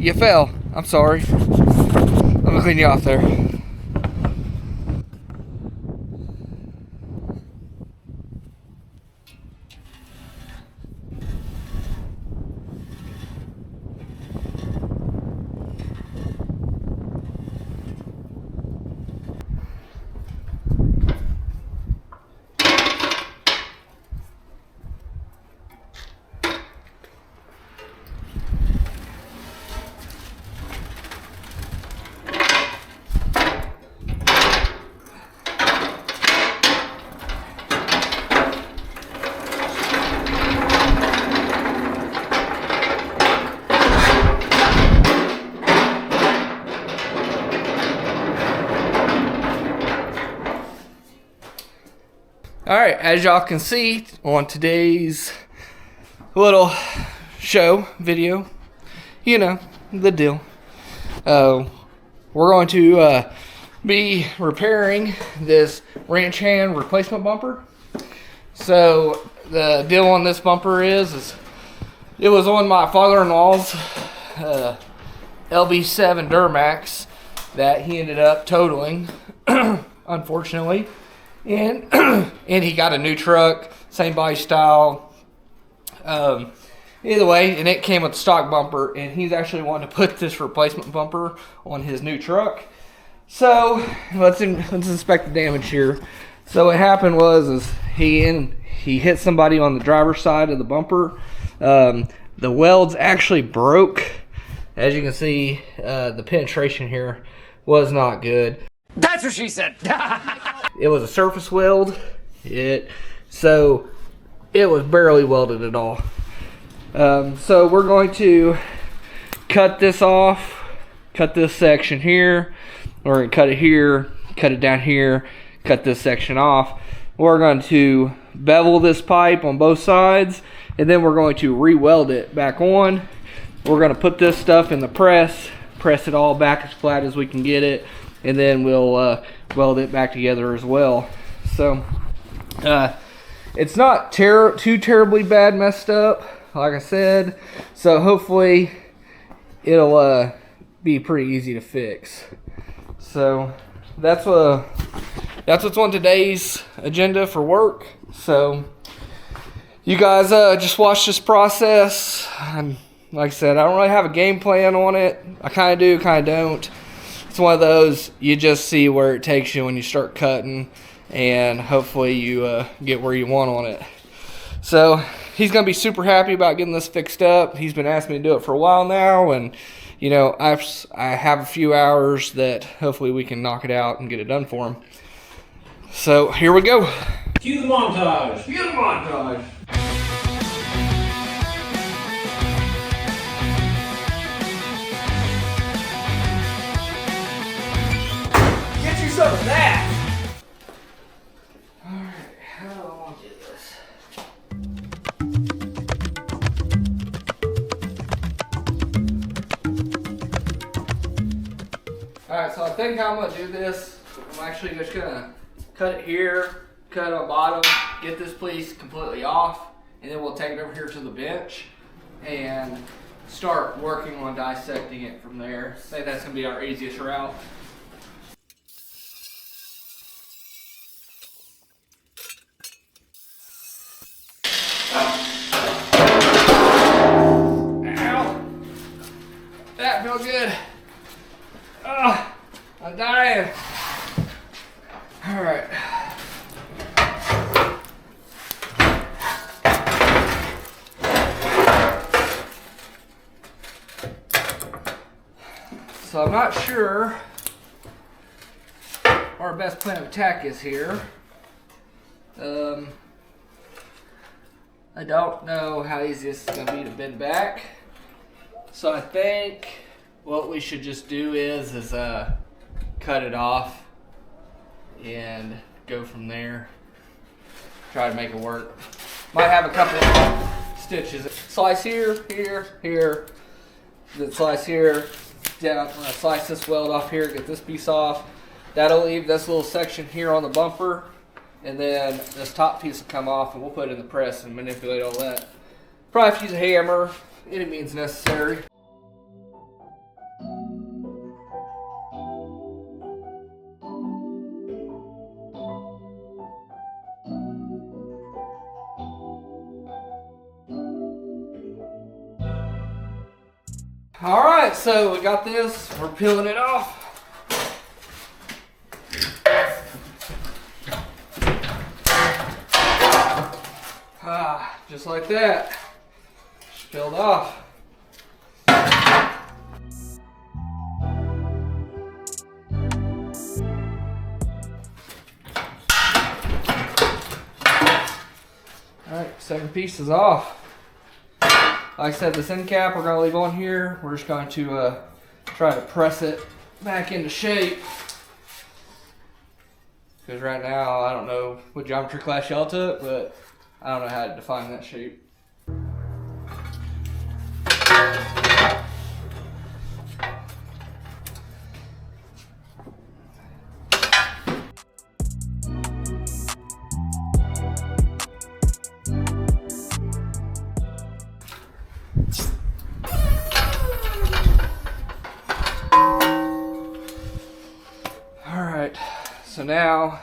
You fell. I'm sorry. I'm gonna clean you off there. Alright, as y'all can see on today's little show video, you know, the deal. We're going to be repairing this Ranchhand replacement bumper. So the deal on this bumper is it was on my father-in-law's LB7 Duramax that he ended up totaling, unfortunately. And and he got a new truck, same body style. Either way, and it came with a stock bumper, and he's actually wanting to put this replacement bumper on his new truck. So let's inspect the damage here. So what happened was he hit somebody on the driver's side of the bumper. The welds actually broke. As you can see, the penetration here was not good. That's what she said. It was a surface weld. So it was barely welded at all. So we're going to cut this off, cut this section here. We're going to cut it here, cut it down here, cut this section off. We're going to bevel this pipe on both sides, and then we're going to re-weld it back on. We're going to put this stuff in the press it all back as flat as we can get it, and then we'll weld it back together as well. So it's not too terribly bad messed up, like I said, so hopefully it'll be pretty easy to fix. So that's what's on today's agenda for work. So you guys just watch this process. Like I said, I don't really have a game plan on it. I kind of do, kind of don't. It's one of those, you just see where it takes you when you start cutting, and hopefully you get where you want on it. So he's going to be super happy about getting this fixed up. He's been asking me to do it for a while now, and you know, I have a few hours that hopefully we can knock it out and get it done for him. So here we go. Cue the montage. Cue the montage. Some of that. Alright, how do I want to do this? Alright, so I think I'm going to do this. I'm actually just going to cut it here, cut it on bottom, get this piece completely off, and then we'll take it over here to the bench and start working on dissecting it from there. I think that's going to be our easiest route. That felt good. Oh, I'm dying. All right. So I'm not sure what our best plan of attack is here. I don't know how easy this is going to be to bend back. So I think what we should just do is cut it off and go from there. Try to make it work. Might have a couple of stitches. Slice here, here, then slice here, down, slice this weld off here, get this piece off. That'll leave this little section here on the bumper, and then this top piece will come off, and we'll put it in the press and manipulate all that. Probably have to use a hammer. Any means necessary. All right, so we got this. We're peeling it off. Just like that. Just peeled off. Alright, second piece is off. Like I said, this end cap we're going to leave on here. We're just going to try to press it back into shape. Because right now, I don't know what geometry class y'all took, but I don't know how to define that shape. So now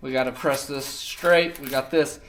we got to press this straight. We got this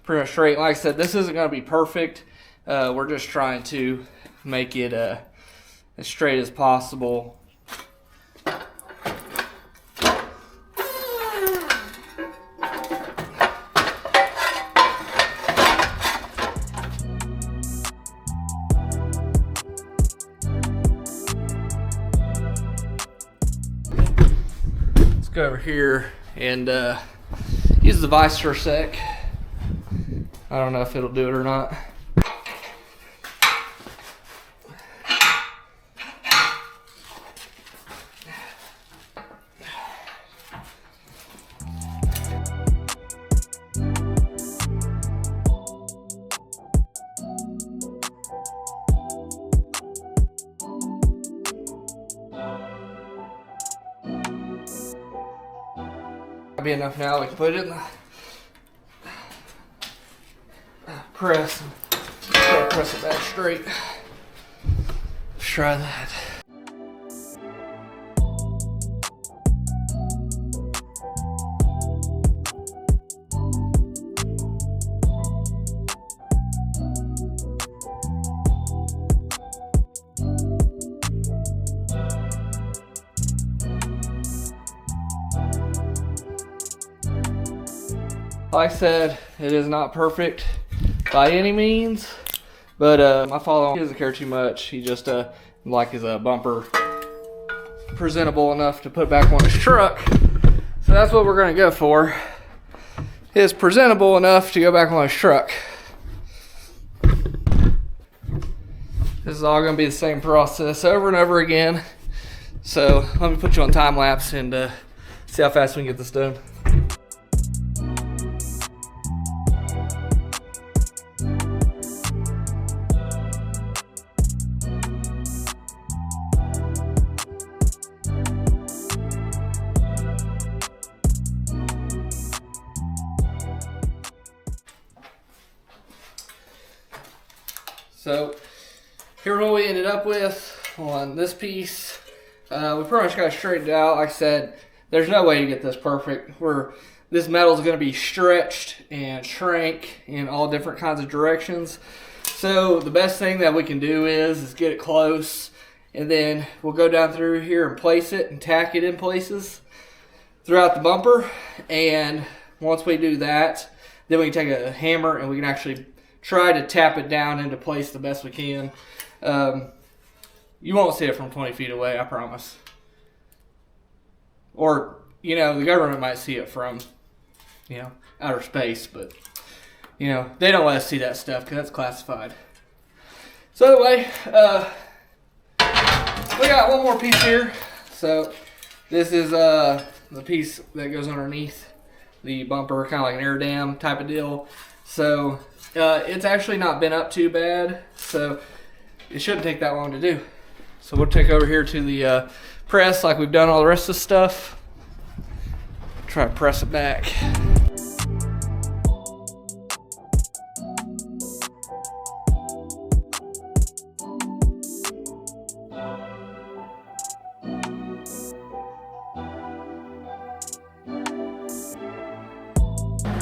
pretty much straight. Like I said, this isn't going to be perfect. We're just trying to make it as straight as possible. Go over here and use the vise for a sec. I don't know if it'll do it or not. Be enough now. We can put it in the press and try to press it back straight. Let's try that. Like I said, it is not perfect by any means, but my father doesn't care too much. He just like his bumper presentable enough to put back on his truck. So that's what we're gonna go for. It's presentable enough to go back on his truck. This is all gonna be the same process over and over again. So let me put you on time lapse and see how fast we can get this done. So here's what we ended up with on this piece. We pretty much got it straightened out. Like I said, there's no way to get this perfect. This metal is going to be stretched and shrank in all different kinds of directions. So the best thing that we can do is get it close, and then we'll go down through here and place it and tack it in places throughout the bumper. And once we do that, then we can take a hammer and we can actually try to tap it down into place the best we can. You won't see it from 20 feet away, I promise. Or, the government might see it from, outer space, but, they don't let us see that stuff because that's classified. So anyway, we got one more piece here. So this is the piece that goes underneath the bumper, kind of like an air dam type of deal. So it's actually not been up too bad, so it shouldn't take that long to do. So we'll take over here to the press like we've done all the rest of the stuff. Try to press it back.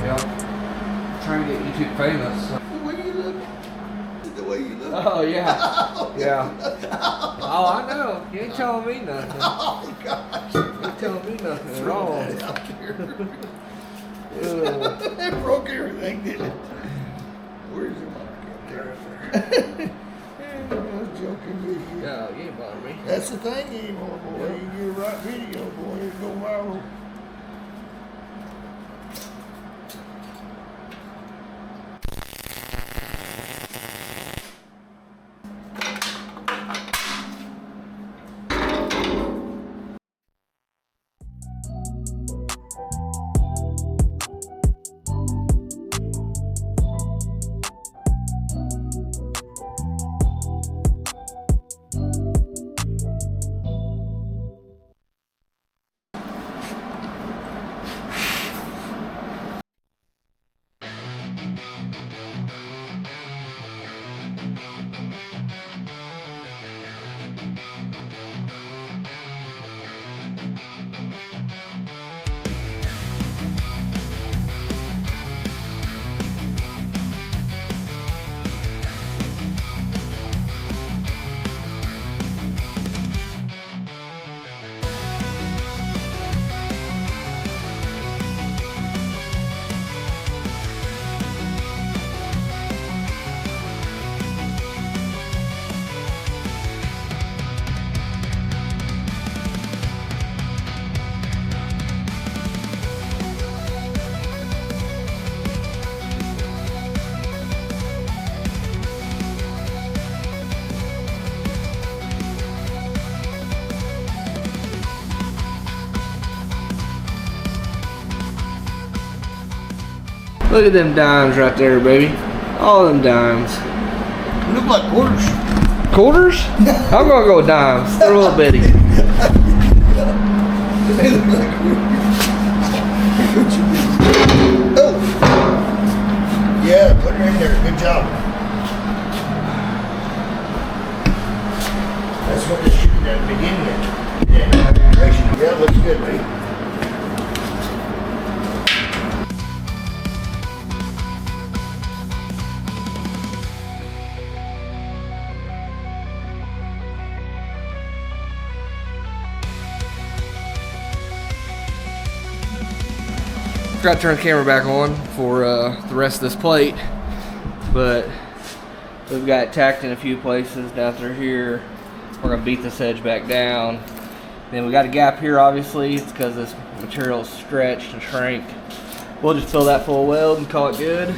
Yeah. Trying to get YouTube famous. So. The way you look. The way you look. Oh, yeah. Yeah. Oh, I know. You ain't telling me nothing. Oh, gosh. You ain't telling me nothing at all. It broke everything, didn't it? Where's the market? I was joking with you. No, you ain't bothering me. That's the thing anymore, boy. You get a right video, boy, it go viral. Look at them dimes right there, baby. All them dimes. Look like quarters. Quarters? I'm gonna go with dimes. They're a little bitty. They look like quarters. Oh! Yeah, put her in there. Good job. That's what they're shooting at the beginning of. Yeah, looks good, buddy. Forgot to turn the camera back on for the rest of this plate, but we've got it tacked in a few places down through here. We're gonna beat this edge back down. Then we got a gap here, obviously. It's because this material is stretched and shrank. We'll just fill that full of weld and call it good.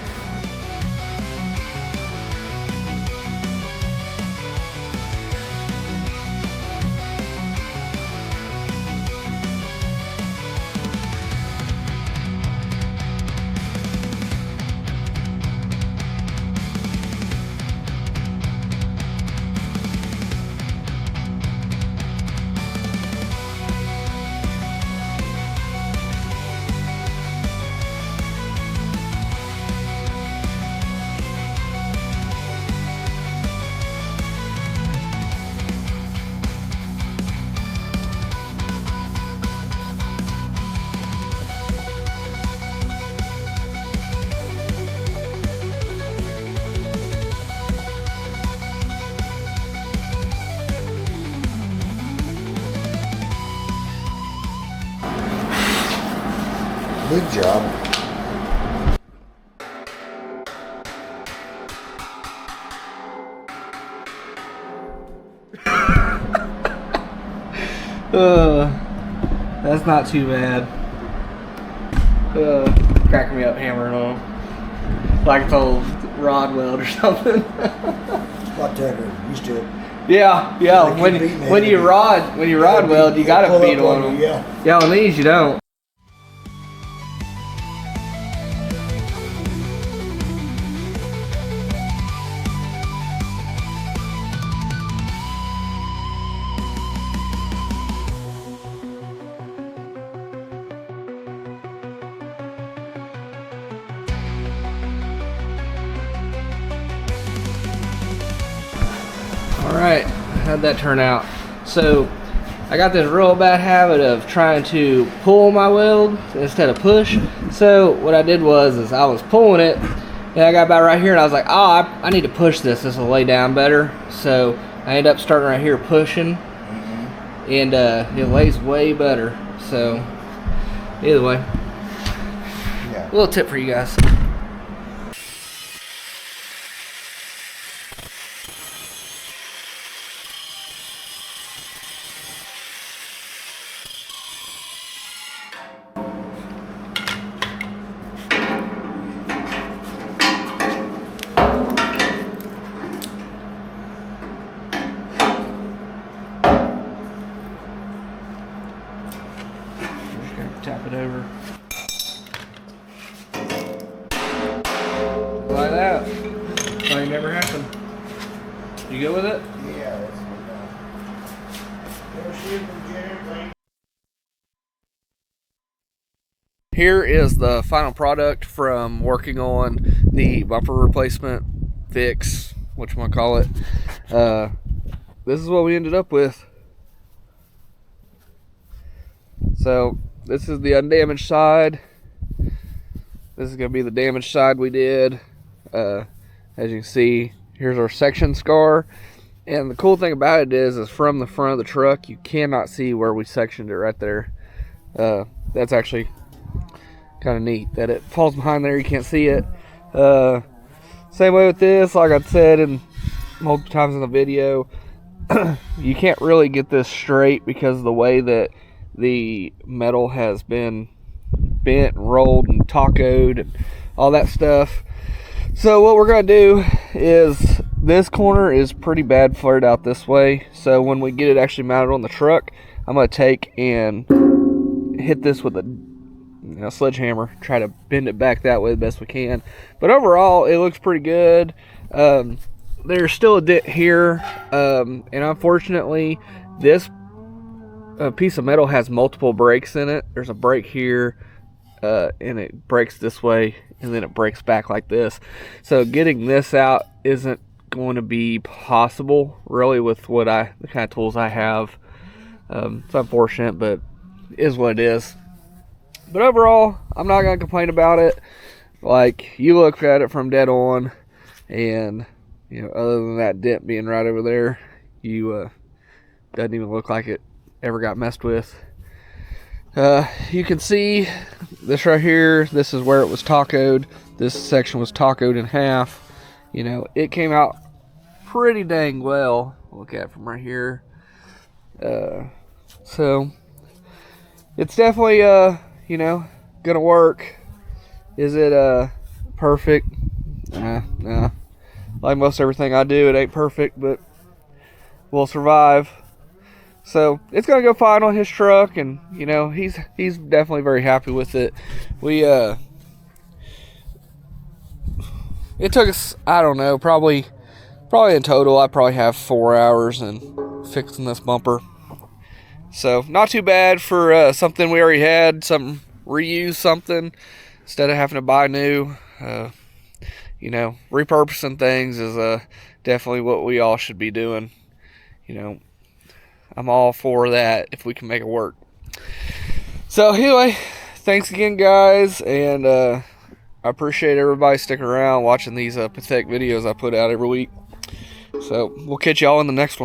Good job. That's not too bad. Cracking me up hammering on them. Like it's old rod weld or something. What Tucker used to. Yeah. When you rod weld, you gotta beat on them. Yeah, on these you don't. Alright, how'd that turn out? So, I got this real bad habit of trying to pull my weld instead of push. So, what I did was I was pulling it, And I got about right here, and I was like, oh, I need to push this. This will lay down better. So I ended up starting right here pushing, and it lays way better. So either way, Yeah. a little tip for you guys. Tap it over. Like that. Probably never happened. You good with it? Yeah, that's good. Here is the final product from working on the bumper replacement fix, whatchamacallit. This is what we ended up with. So this is the undamaged side. This is going to be the damaged side we did. As you can see, here's our section scar. And the cool thing about it is from the front of the truck, you cannot see where we sectioned it right there. That's actually kind of neat that it falls behind there. You can't see it. Same way with this, like I said in multiple times in the video, you can't really get this straight because of the way that the metal has been bent and rolled and tacoed and all that stuff. So what we're going to do is, this corner is pretty bad flared out this way, so when we get it actually mounted on the truck, I'm going to take and hit this with a sledgehammer, try to bend it back that way the best we can. But overall, it looks pretty good. There's still a dent here, and unfortunately, this piece of metal has multiple breaks in it. There's a break here, and it breaks this way, and then it breaks back like this. So getting this out isn't going to be possible, really, with the kind of tools I have. It's unfortunate, but it is what it is. But overall, I'm not going to complain about it. Like, you look at it from dead on, and other than that dent being right over there, doesn't even look like it ever got messed with. You can see this right here. This is where it was tacoed. This section was tacoed in half. It came out pretty dang well. Look at it from right here. So it's definitely gonna work. Is it perfect? Nah. Like most everything I do, it ain't perfect, but we'll survive. So it's gonna go fine on his truck, and he's definitely very happy with it. It took us, I don't know, probably in total I probably have 4 hours in fixing this bumper. So not too bad for something we already had, something reuse something instead of having to buy new. Repurposing things is definitely what we all should be doing. I'm all for that if we can make it work. So anyway, thanks again, guys, and I appreciate everybody sticking around watching these pathetic videos I put out every week. So we'll catch y'all in the next one.